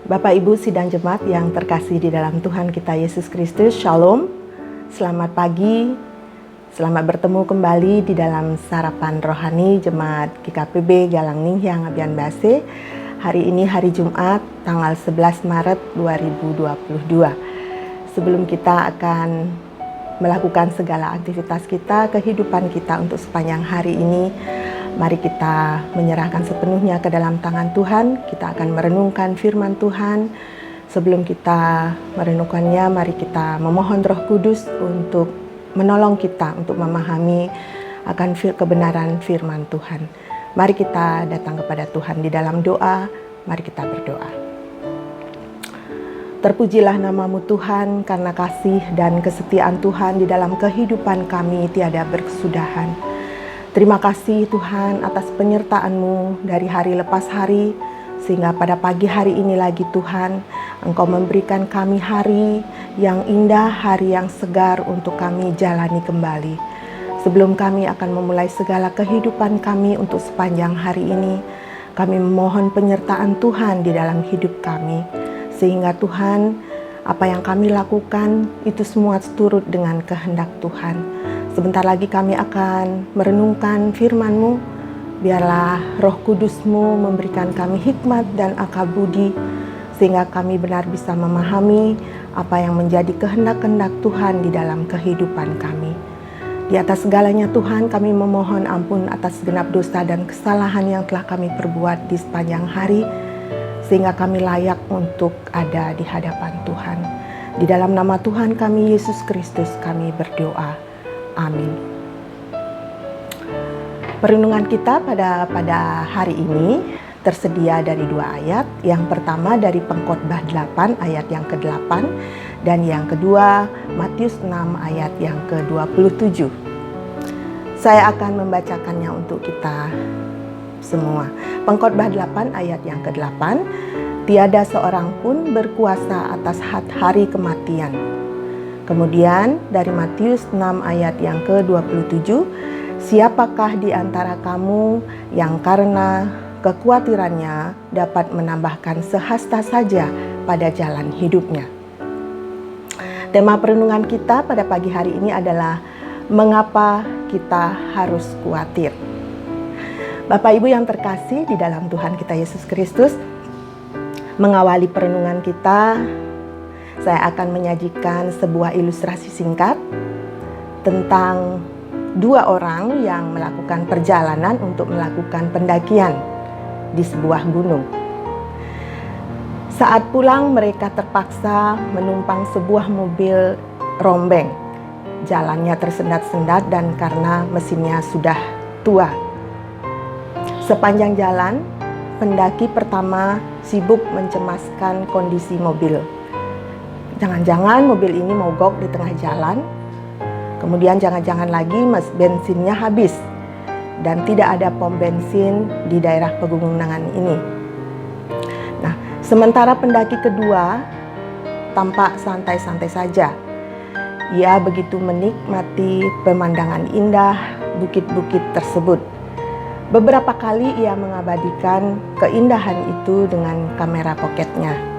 Bapak Ibu sidang jemaat yang terkasih di dalam Tuhan kita Yesus Kristus, Shalom. Selamat pagi, selamat bertemu kembali di dalam sarapan rohani Jemaat GKPB Galang Ninghyang Abian Base. Hari ini hari Jumat, tanggal 11 Maret 2022. Sebelum kita akan melakukan segala aktivitas kita, kehidupan kita untuk sepanjang hari ini, mari kita menyerahkan sepenuhnya ke dalam tangan Tuhan. Kita akan merenungkan firman Tuhan. Sebelum kita merenungkannya, mari kita memohon Roh Kudus untuk menolong kita untuk memahami akan kebenaran firman Tuhan. Mari kita datang kepada Tuhan di dalam doa. Mari kita berdoa. Terpujilah namamu Tuhan, karena kasih dan kesetiaan Tuhan di dalam kehidupan kami tiada berkesudahan. Terima kasih Tuhan atas penyertaan-Mu dari hari lepas hari, sehingga pada pagi hari ini lagi Tuhan, Engkau memberikan kami hari yang indah, hari yang segar untuk kami jalani kembali. Sebelum kami akan memulai segala kehidupan kami untuk sepanjang hari ini, kami memohon penyertaan Tuhan di dalam hidup kami. Sehingga Tuhan, apa yang kami lakukan itu semua turut dengan kehendak Tuhan. Sebentar lagi kami akan merenungkan firman-Mu. Biarlah Roh Kudus-Mu memberikan kami hikmat dan akal budi, sehingga kami benar bisa memahami apa yang menjadi kehendak-kehendak Tuhan di dalam kehidupan kami. Di atas segalanya Tuhan, kami memohon ampun atas segenap dosa dan kesalahan yang telah kami perbuat di sepanjang hari, sehingga kami layak untuk ada di hadapan Tuhan. Di dalam nama Tuhan kami Yesus Kristus kami berdoa. Amin. Perenungan kita pada hari ini tersedia dari dua ayat. Yang pertama dari Pengkhotbah 8 ayat yang ke-8 dan yang kedua Matius 6 ayat yang ke-27. Saya akan membacakannya untuk kita semua. Pengkhotbah 8 ayat yang ke-8, tiada seorang pun berkuasa atas hari kematian. Kemudian dari Matius 6 ayat yang ke-27, siapakah di antara kamu yang karena kekhawatirannya dapat menambahkan sehasta saja pada jalan hidupnya? Tema perenungan kita pada pagi hari ini adalah mengapa kita harus khawatir. Bapak Ibu yang terkasih di dalam Tuhan kita Yesus Kristus, mengawali perenungan kita, saya akan menyajikan sebuah ilustrasi singkat tentang dua orang yang melakukan perjalanan untuk melakukan pendakian di sebuah gunung. Saat pulang, mereka terpaksa menumpang sebuah mobil rombeng. Jalannya tersendat-sendat dan karena mesinnya sudah tua. Sepanjang jalan, pendaki pertama sibuk mencemaskan kondisi mobil. Jangan-jangan mobil ini mogok di tengah jalan. Kemudian jangan-jangan lagi bensinnya habis dan tidak ada pom bensin di daerah pegunungan ini. Nah, sementara pendaki kedua tampak santai-santai saja. Ia begitu menikmati pemandangan indah bukit-bukit tersebut. Beberapa kali ia mengabadikan keindahan itu dengan kamera pocketnya.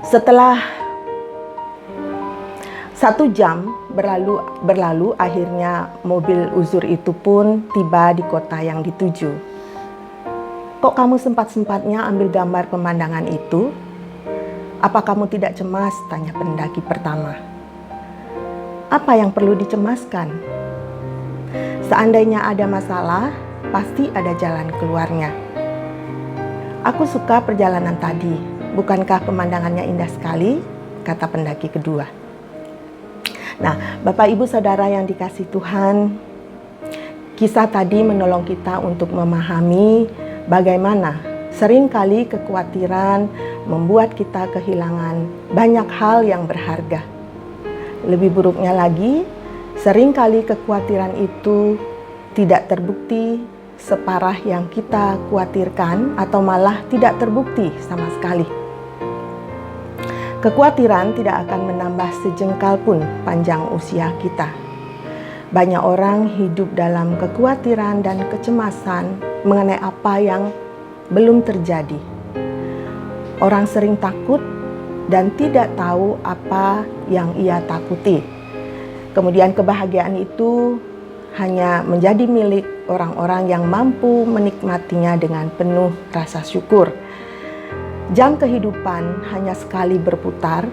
Setelah 1 jam berlalu, akhirnya mobil uzur itu pun tiba di kota yang dituju. Kok kamu sempat-sempatnya ambil gambar pemandangan itu? Apa kamu tidak cemas? Tanya pendaki pertama. Apa yang perlu dicemaskan? Seandainya ada masalah, pasti ada jalan keluarnya. Aku suka perjalanan tadi, bukankah pemandangannya indah sekali? Kata pendaki kedua. Nah, Bapak Ibu Saudara yang dikasihi Tuhan, kisah tadi menolong kita untuk memahami bagaimana seringkali kekhawatiran membuat kita kehilangan banyak hal yang berharga. Lebih buruknya lagi, seringkali kekhawatiran itu tidak terbukti separah yang kita khawatirkan atau malah tidak terbukti sama sekali. Kekhawatiran tidak akan menambah sejengkal pun panjang usia kita. Banyak orang hidup dalam kekhawatiran dan kecemasan mengenai apa yang belum terjadi. Orang sering takut dan tidak tahu apa yang ia takuti. Kemudian kebahagiaan itu hanya menjadi milik orang-orang yang mampu menikmatinya dengan penuh rasa syukur. Jam kehidupan hanya sekali berputar.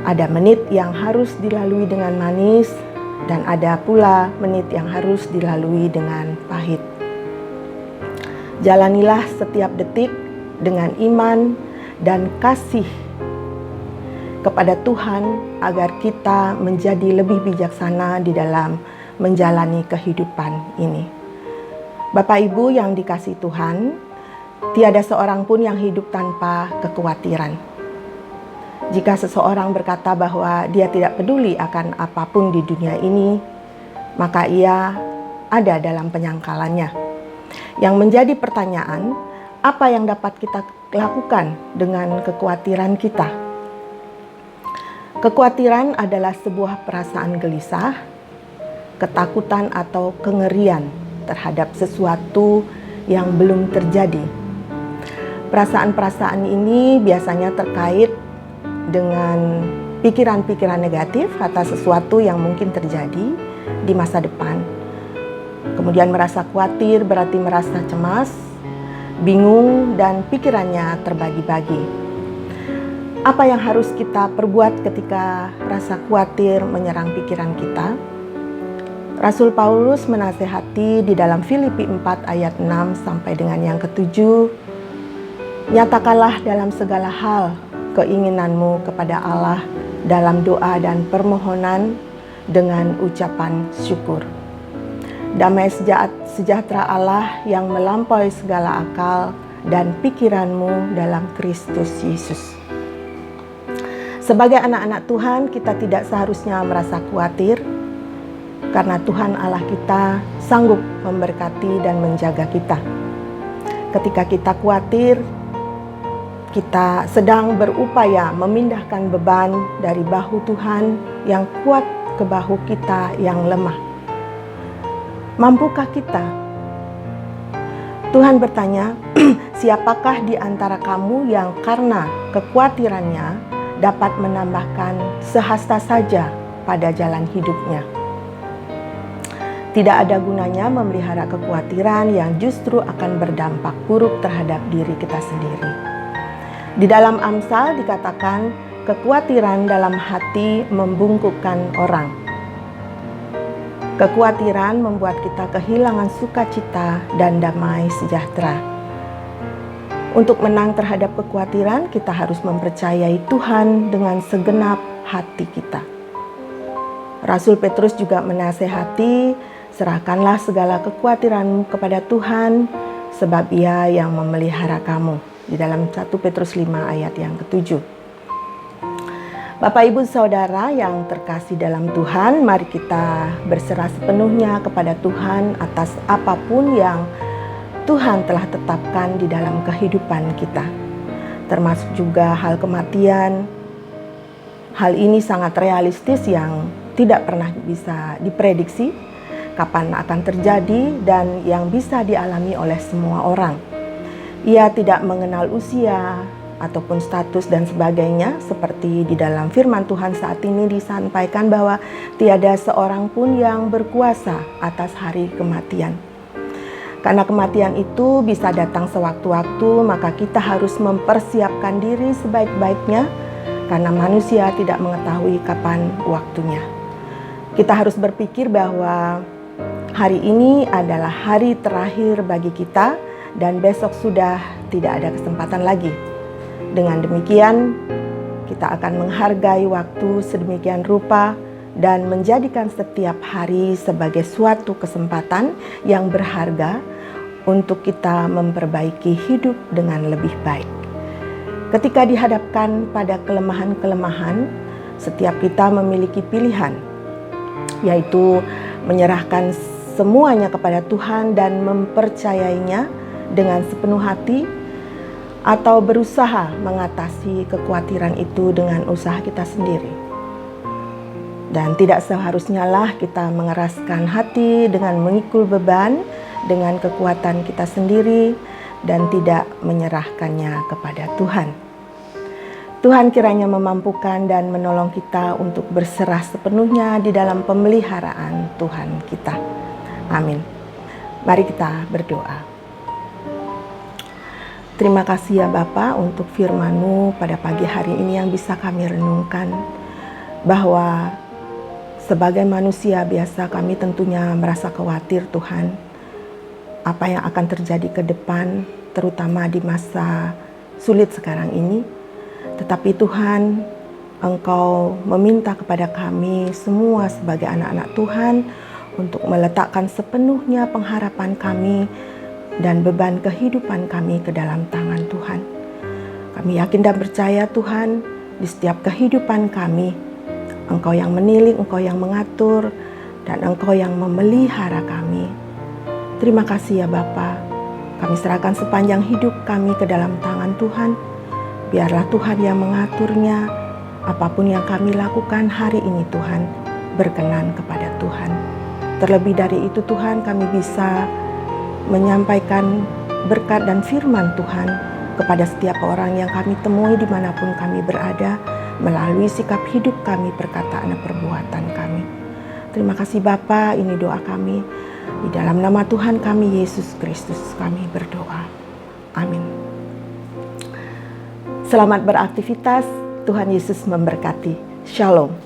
Ada menit yang harus dilalui dengan manis, dan ada pula menit yang harus dilalui dengan pahit. Jalanilah setiap detik dengan iman dan kasih kepada Tuhan agar kita menjadi lebih bijaksana di dalam menjalani kehidupan ini. Bapak Ibu yang dikasihi Tuhan, tiada seorang pun yang hidup tanpa kekhawatiran. Jika seseorang berkata bahwa dia tidak peduli akan apapun di dunia ini, maka ia ada dalam penyangkalannya. Yang menjadi pertanyaan, apa yang dapat kita lakukan dengan kekhawatiran kita? Kekhawatiran adalah sebuah perasaan gelisah, ketakutan atau kengerian terhadap sesuatu yang belum terjadi. Perasaan-perasaan ini biasanya terkait dengan pikiran-pikiran negatif atas sesuatu yang mungkin terjadi di masa depan. Kemudian merasa khawatir berarti merasa cemas, bingung, dan pikirannya terbagi-bagi. Apa yang harus kita perbuat ketika rasa khawatir menyerang pikiran kita? Rasul Paulus menasehati di dalam Filipi 4 ayat 6 sampai dengan yang ke-7, nyatakanlah dalam segala hal keinginanmu kepada Allah dalam doa dan permohonan dengan ucapan syukur. Damai sejahtera Allah yang melampaui segala akal dan pikiranmu dalam Kristus Yesus. Sebagai anak-anak Tuhan, kita tidak seharusnya merasa khawatir karena Tuhan Allah kita sanggup memberkati dan menjaga kita. Ketika kita khawatir, kita sedang berupaya memindahkan beban dari bahu Tuhan yang kuat ke bahu kita yang lemah. Mampukah kita? Tuhan bertanya, siapakah di antara kamu yang karena kekhawatirannya dapat menambahkan sehasta saja pada jalan hidupnya? Tidak ada gunanya memelihara kekhawatiran yang justru akan berdampak buruk terhadap diri kita sendiri. Di dalam Amsal dikatakan, kekhawatiran dalam hati membungkukkan orang. Kekhawatiran membuat kita kehilangan sukacita dan damai sejahtera. Untuk menang terhadap kekhawatiran, kita harus mempercayai Tuhan dengan segenap hati kita. Rasul Petrus juga menasehati, serahkanlah segala kekhawatiranmu kepada Tuhan, sebab Ia yang memelihara kamu. Di dalam 1 Petrus 5 ayat yang ke-7. Bapak Ibu Saudara yang terkasih dalam Tuhan, mari kita berserah sepenuhnya kepada Tuhan atas apapun yang Tuhan telah tetapkan di dalam kehidupan kita. Termasuk juga hal kematian. Hal ini sangat realistis yang tidak pernah bisa diprediksi kapan akan terjadi dan yang bisa dialami oleh semua orang. Ia tidak mengenal usia ataupun status dan sebagainya, seperti di dalam firman Tuhan saat ini disampaikan bahwa tiada seorang pun yang berkuasa atas hari kematian. Karena kematian itu bisa datang sewaktu-waktu, maka kita harus mempersiapkan diri sebaik-baiknya karena manusia tidak mengetahui kapan waktunya. Kita harus berpikir bahwa hari ini adalah hari terakhir bagi kita, dan besok sudah tidak ada kesempatan lagi. Dengan demikian, kita akan menghargai waktu sedemikian rupa dan menjadikan setiap hari sebagai suatu kesempatan yang berharga untuk kita memperbaiki hidup dengan lebih baik. Ketika dihadapkan pada kelemahan-kelemahan, setiap kita memiliki pilihan, yaitu menyerahkan semuanya kepada Tuhan dan mempercayainya dengan sepenuh hati, atau berusaha mengatasi kekhawatiran itu dengan usaha kita sendiri. Dan tidak seharusnya lah kita mengeraskan hati dengan memikul beban dengan kekuatan kita sendiri dan tidak menyerahkannya kepada Tuhan. Tuhan kiranya memampukan dan menolong kita untuk berserah sepenuhnya di dalam pemeliharaan Tuhan kita. Amin. Mari kita berdoa. Terima kasih ya Bapa untuk firman-Mu pada pagi hari ini yang bisa kami renungkan, bahwa sebagai manusia biasa kami tentunya merasa khawatir Tuhan, apa yang akan terjadi ke depan, terutama di masa sulit sekarang ini. Tetapi Tuhan, Engkau meminta kepada kami semua sebagai anak-anak Tuhan untuk meletakkan sepenuhnya pengharapan kami dan beban kehidupan kami ke dalam tangan Tuhan. Kami yakin dan percaya Tuhan, di setiap kehidupan kami, Engkau yang menilik, Engkau yang mengatur, dan Engkau yang memelihara kami. Terima kasih ya Bapa. Kami serahkan sepanjang hidup kami ke dalam tangan Tuhan. Biarlah Tuhan yang mengaturnya. Apapun yang kami lakukan hari ini Tuhan, berkenan kepada Tuhan. Terlebih dari itu Tuhan, kami bisa menyampaikan berkat dan firman Tuhan kepada setiap orang yang kami temui dimanapun kami berada, melalui sikap hidup kami, perkataan dan perbuatan kami. Terima kasih Bapa, ini doa kami. Di dalam nama Tuhan kami, Yesus Kristus, kami berdoa. Amin. Selamat beraktivitas, Tuhan Yesus memberkati. Shalom.